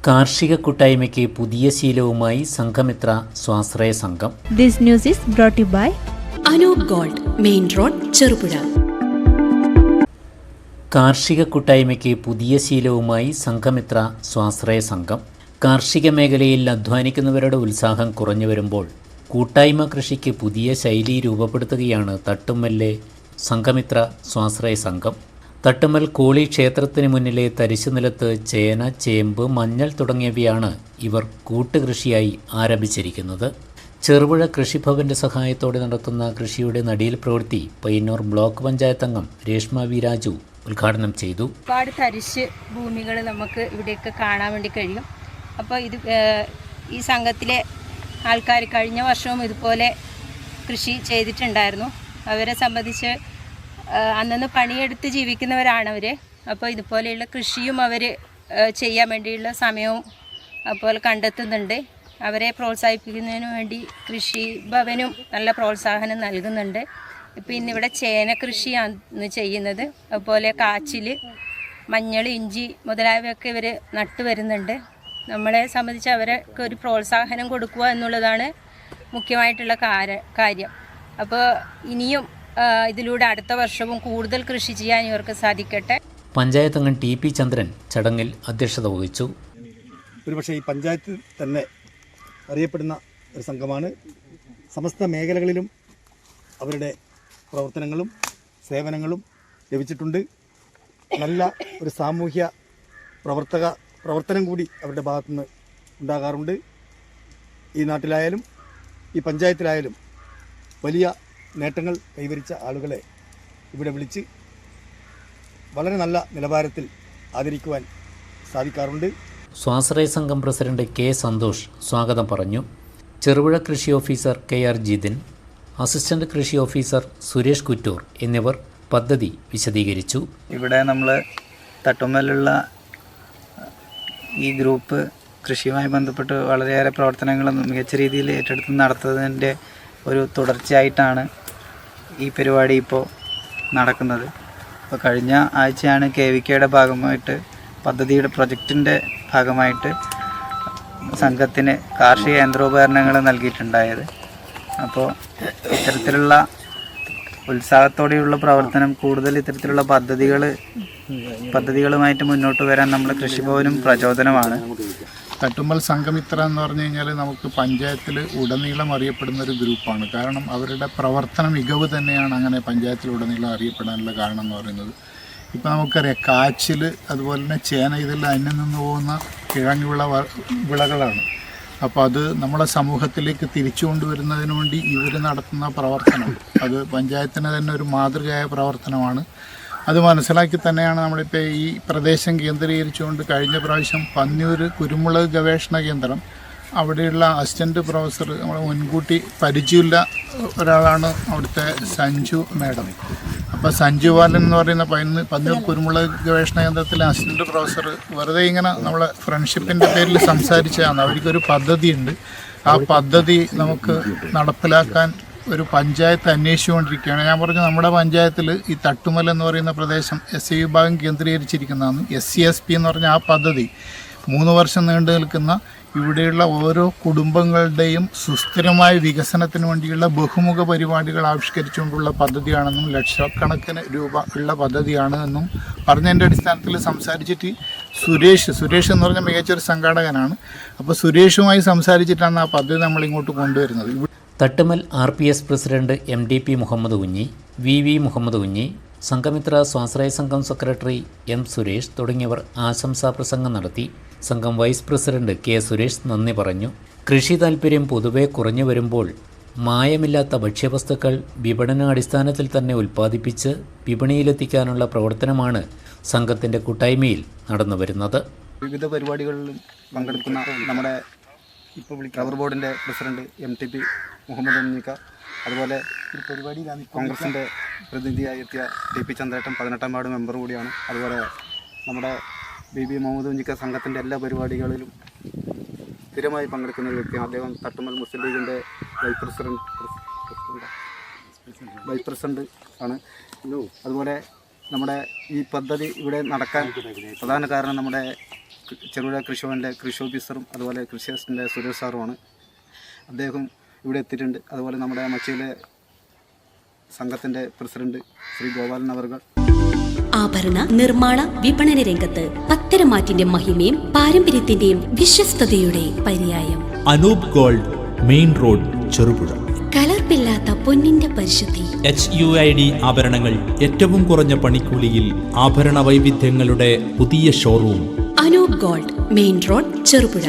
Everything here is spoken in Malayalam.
കാർഷിക കൂട്ടായ്മയ്ക്ക് പുതിയ ശീലവുമായി സംഘമിത്ര സ്വാശ്രയ സംഘം. This news is brought to you by Anoop gold, main road, Cherupuzha. കാർഷിക കൂട്ടായ്മയ്ക്ക് പുതിയ ശീലവുമായി സംഘമിത്ര സ്വാശ്രയ സംഘം. കാർഷിക മേഖലയിൽ അധ്വാനിക്കുന്നവരുടെ ഉത്സാഹം കുറഞ്ഞു വരുമ്പോൾ കൂട്ടായ്മ കൃഷിക്ക് പുതിയ ശൈലി രൂപപ്പെടുത്തുകയാണ് തട്ടുമ്മലിലെ സംഘമിത്ര സ്വാശ്രയ സംഘം. തട്ടുമ്മൽ കോളി ക്ഷേത്രത്തിന് മുന്നിലെ തരിശു നിലത്ത് ചേന, ചേമ്പ്, മഞ്ഞൾ തുടങ്ങിയവയാണ് ഇവർ കൂട്ടുകൃഷിയായി ആരംഭിച്ചിരിക്കുന്നത്. ചെറുപുഴ കൃഷിഭവന്റെ സഹായത്തോടെ നടത്തുന്ന കൃഷിയുടെ നടീൽ പ്രവൃത്തി പയ്യന്നൂർ ബ്ലോക്ക് പഞ്ചായത്ത് അംഗം രേഷ്മ വി രാജു ഉദ്ഘാടനം ചെയ്തു. ഒരുപാട് തരിശ് ഭൂമികൾ നമുക്ക് ഇവിടെയൊക്കെ കാണാൻ വേണ്ടി കഴിയും. അപ്പോൾ ഈ സംഘത്തിലെ ആൾക്കാർ കഴിഞ്ഞ വർഷവും ഇതുപോലെ കൃഷി ചെയ്തിട്ടുണ്ടായിരുന്നു. അവരെ സംബന്ധിച്ച് അന്നന്ന് പണിയെടുത്ത് ജീവിക്കുന്നവരാണ് അവർ. അപ്പോൾ ഇതുപോലെയുള്ള കൃഷിയും അവർ ചെയ്യാൻ വേണ്ടിയുള്ള സമയവും അതുപോലെ കണ്ടെത്തുന്നുണ്ട്. അവരെ പ്രോത്സാഹിപ്പിക്കുന്നതിന് വേണ്ടി കൃഷി ഭവനും നല്ല പ്രോത്സാഹനം നൽകുന്നുണ്ട്. ഇപ്പോൾ ഇന്നിവിടെ ചേന കൃഷിയാണ് ചെയ്യുന്നത്. അതുപോലെ കാച്ചിൽ, മഞ്ഞൾ, ഇഞ്ചി മുതലായവയൊക്കെ ഇവർ നട്ടു വരുന്നുണ്ട്. നമ്മളെ സംബന്ധിച്ച് അവർക്ക് ഒരു പ്രോത്സാഹനം കൊടുക്കുക എന്നുള്ളതാണ് മുഖ്യമായിട്ടുള്ള കാര്യം. അപ്പോൾ ഇനിയും ഇതിലൂടെ അടുത്ത വർഷവും കൂടുതൽ കൃഷി ചെയ്യാൻ ഇവർക്ക് സാധിക്കട്ടെ. പഞ്ചായത്ത് അംഗം ടി പി ചന്ദ്രൻ ചടങ്ങിൽ അധ്യക്ഷത വഹിച്ചു. ഒരുപക്ഷെ ഈ പഞ്ചായത്തിൽ തന്നെ അറിയപ്പെടുന്ന ഒരു സംഘമാണ്. സമസ്ത മേഖലകളിലും അവരുടെ പ്രവർത്തനങ്ങളും സേവനങ്ങളും ലഭിച്ചിട്ടുണ്ട്. നല്ല ഒരു സാമൂഹ്യ പ്രവർത്തനം കൂടി അവരുടെ ഭാഗത്തുനിന്ന് ഉണ്ടാകാറുണ്ട്. ഈ നാട്ടിലായാലും ഈ പഞ്ചായത്തിലായാലും വലിയ നേട്ടങ്ങൾ കൈവരിച്ച ആളുകളെ ഇവിടെ വിളിച്ച് വളരെ നല്ല നിലവാരത്തിൽ ആദരിക്കുവാൻ സാധിക്കാറുണ്ട്. സ്വാശ്രയ സംഘം പ്രസിഡന്റ് കെ സന്തോഷ് സ്വാഗതം പറഞ്ഞു. ചെറുപുഴ കൃഷി officer K R Jithin, assistant കൃഷി ഓഫീസർ സുരേഷ് കുറ്റൂർ എന്നിവർ പദ്ധതി വിശദീകരിച്ചു. ഇവിടെ നമ്മൾ തട്ടുമ്മലുള്ള ഈ ഗ്രൂപ്പ് കൃഷിയുമായി ബന്ധപ്പെട്ട് വളരെയേറെ പ്രവർത്തനങ്ങൾ മികച്ച രീതിയിൽ ഏറ്റെടുത്ത് നടത്തുന്നതിൻ്റെ ഒരു തുടർച്ചയായിട്ടാണ് ഈ പരിപാടി ഇപ്പോൾ നടക്കുന്നത്. ഇപ്പോൾ കഴിഞ്ഞ ആഴ്ചയാണ് KVKയുടെ ഭാഗമായിട്ട് പദ്ധതിയുടെ പ്രൊജക്റ്റിൻ്റെ ഭാഗമായിട്ട് സംഘത്തിന് കാർഷിക യന്ത്രോപകരണങ്ങൾ നൽകിയിട്ടുണ്ടായത്. അപ്പോൾ ഇത്തരത്തിലുള്ള ഉത്സാഹത്തോടെയുള്ള പ്രവർത്തനം കൂടുതൽ ഇത്തരത്തിലുള്ള പദ്ധതികളുമായിട്ട് മുന്നോട്ട് വരാൻ നമ്മൾ കൃഷിഭവനും പ്രചോദനമാണ്. തട്ടുമ്മൽ സംഘമിത്ര എന്ന് പറഞ്ഞു കഴിഞ്ഞാൽ നമുക്ക് പഞ്ചായത്തിൽ ഉടനീളം അറിയപ്പെടുന്ന ഒരു ഗ്രൂപ്പാണ്. കാരണം അവരുടെ പ്രവർത്തന മികവ് തന്നെയാണ് അങ്ങനെ പഞ്ചായത്തിലുടനീളം അറിയപ്പെടാനുള്ള കാരണം എന്ന് പറയുന്നത്. ഇപ്പോൾ നമുക്കറിയാം കാച്ചിൽ, അതുപോലെ തന്നെ ചേന, ഇതെല്ലാം അന്യം നിന്ന് പോകുന്ന കിഴങ്ങുവിള വിളകളാണ്. അപ്പോൾ അത് നമ്മളെ സമൂഹത്തിലേക്ക് തിരിച്ചു കൊണ്ടുവരുന്നതിന് വേണ്ടി ഇവർ നടത്തുന്ന പ്രവർത്തനം അത് പഞ്ചായത്തിന് തന്നെ ഒരു മാതൃകയായ പ്രവർത്തനമാണ്. അത് മനസ്സിലാക്കി തന്നെയാണ് നമ്മളിപ്പോൾ ഈ പ്രദേശം കേന്ദ്രീകരിച്ചുകൊണ്ട് കഴിഞ്ഞ പ്രാവശ്യം പന്നിയൂർ കുരുമുളക് ഗവേഷണ കേന്ദ്രം അവിടെയുള്ള അസിസ്റ്റൻറ്റ് പ്രൊഫസർ നമ്മൾ മുൻകൂട്ടി പരിചയമില്ല ഒരാളാണ് അവിടുത്തെ സഞ്ജു മാഡം. അപ്പോൾ സഞ്ജു ബാലൻ എന്ന് പറയുന്ന പന്നിയൂർ കുരുമുളക് ഗവേഷണ കേന്ദ്രത്തിലെ അസിസ്റ്റൻറ്റ് പ്രൊഫസർ വെറുതെ ഇങ്ങനെ നമ്മളെ ഫ്രണ്ട്ഷിപ്പിൻ്റെ പേരിൽ സംസാരിച്ചതാണ്. അവർക്കൊരു പദ്ധതിയുണ്ട്. ആ പദ്ധതി നമുക്ക് നടപ്പിലാക്കാൻ ഒരു പഞ്ചായത്ത് അന്വേഷിച്ചുകൊണ്ടിരിക്കുകയാണ്. ഞാൻ പറഞ്ഞു നമ്മുടെ പഞ്ചായത്തിൽ ഈ തട്ടുമൽ എന്ന് പറയുന്ന പ്രദേശം SC വിഭാഗം കേന്ദ്രീകരിച്ചിരിക്കുന്നതാണ്. SCSP എന്ന് പറഞ്ഞ ആ പദ്ധതി 3 വർഷം നീണ്ടു നിൽക്കുന്ന ഇവിടെയുള്ള ഓരോ കുടുംബങ്ങളുടെയും സുസ്ഥിരമായ വികസനത്തിന് വേണ്ടിയുള്ള ബഹുമുഖ പരിപാടികൾ ആവിഷ്കരിച്ചുകൊണ്ടുള്ള പദ്ധതിയാണെന്നും ലക്ഷക്കണക്കിന് രൂപ ഉള്ള പദ്ധതിയാണ് എന്നും പറഞ്ഞതിൻ്റെ അടിസ്ഥാനത്തിൽ സംസാരിച്ചിട്ട് സുരേഷ് എന്ന് പറഞ്ഞാൽ മികച്ചൊരു സംഘാടകനാണ്. അപ്പോൾ സുരേഷുമായി സംസാരിച്ചിട്ടാണ് ആ പദ്ധതി നമ്മളിങ്ങോട്ട് കൊണ്ടുവരുന്നത്. Thattummal RPS president MDP Muhammad Kunhi, VV Muhammad Kunhi, Sanghamitra സ്വാശ്രയ സംഘം സെക്രട്ടറി M സുരേഷ് തുടങ്ങിയവർ ആശംസാ പ്രസംഗം നടത്തി. സംഘം വൈസ് പ്രസിഡന്റ് K സുരേഷ് നന്ദി പറഞ്ഞു. കൃഷി താൽപ്പര്യം പൊതുവെ കുറഞ്ഞു വരുമ്പോൾ മായമില്ലാത്ത ഭക്ഷ്യവസ്തുക്കൾ വിപണനാടിസ്ഥാനത്തിൽ തന്നെ ഉൽപ്പാദിപ്പിച്ച് വിപണിയിലെത്തിക്കാനുള്ള പ്രവർത്തനമാണ് സംഘത്തിൻ്റെ കൂട്ടായ്മയിൽ നടന്നു വരുന്നത്. വിവിധ പരിപാടികളിൽ പങ്കെടുക്കുന്ന നമ്മുടെ റബ്ബർ ബോർഡിൻ്റെ പ്രസിഡന്റ് MTP മുഹമ്മദ് കുഞ്ഞിക്ക, അതുപോലെ കോൺഗ്രസിൻ്റെ പ്രതിനിധിയായി എത്തിയ TP ചന്ദ്രേട്ടൻ 18ാം വാർഡ് മെമ്പർ കൂടിയാണ്. അതുപോലെ നമ്മുടെ BB മുഹമ്മദ് കുഞ്ഞിക്ക സംഘത്തിൻ്റെ എല്ലാ പരിപാടികളിലും സ്ഥിരമായി പങ്കെടുക്കുന്ന ഒരു വ്യക്തിയാണ്. അദ്ദേഹം തട്ടുമ്മൽ മുസ്ലിം ലീഗിൻ്റെ വൈസ് പ്രസിഡന്റ് ആണ്. അതുപോലെ നമ്മുടെ ഈ പദ്ധതി ഇവിടെ നടക്കാൻ പ്രധാന കാരണം നമ്മുടെ ചെറുപുഴ കൃഷിഭവനിലെ കൃഷി ഓഫീസറും അതുപോലെ കൃഷി അസിസ്റ്റൻ്റ് സുരേഷ് സാറുമാണ്. അദ്ദേഹം ഇവിടെ എത്തിയിട്ടുണ്ട്. അതുപോലെ നമ്മുടെ മച്ചിയിലെ സംഘത്തിൻ്റെ പ്രസിഡന്റ് ശ്രീ ഗോപാലൻ അവർകൾ. ആഭരണ നിർമ്മാണ വിപണന രംഗത്ത് പത്തരമാറ്റിന്റെ മഹിമയും പാരമ്പര്യത്തിന്റെയും വിശ്വസ്തയുടെ പര്യായം. Anoop gold, main road, Cherupuzha. കലർപ്പില്ലാത്ത പൊന്നിന്റെ പരിശുദ്ധി. HUID ആഭരണങ്ങൾ ഏറ്റവും കുറഞ്ഞ പണിക്കൂലിയിൽ. ആഭരണ വൈവിധ്യങ്ങളുടെ പുതിയ showroom. Anoop gold, main road, Cherupuzha.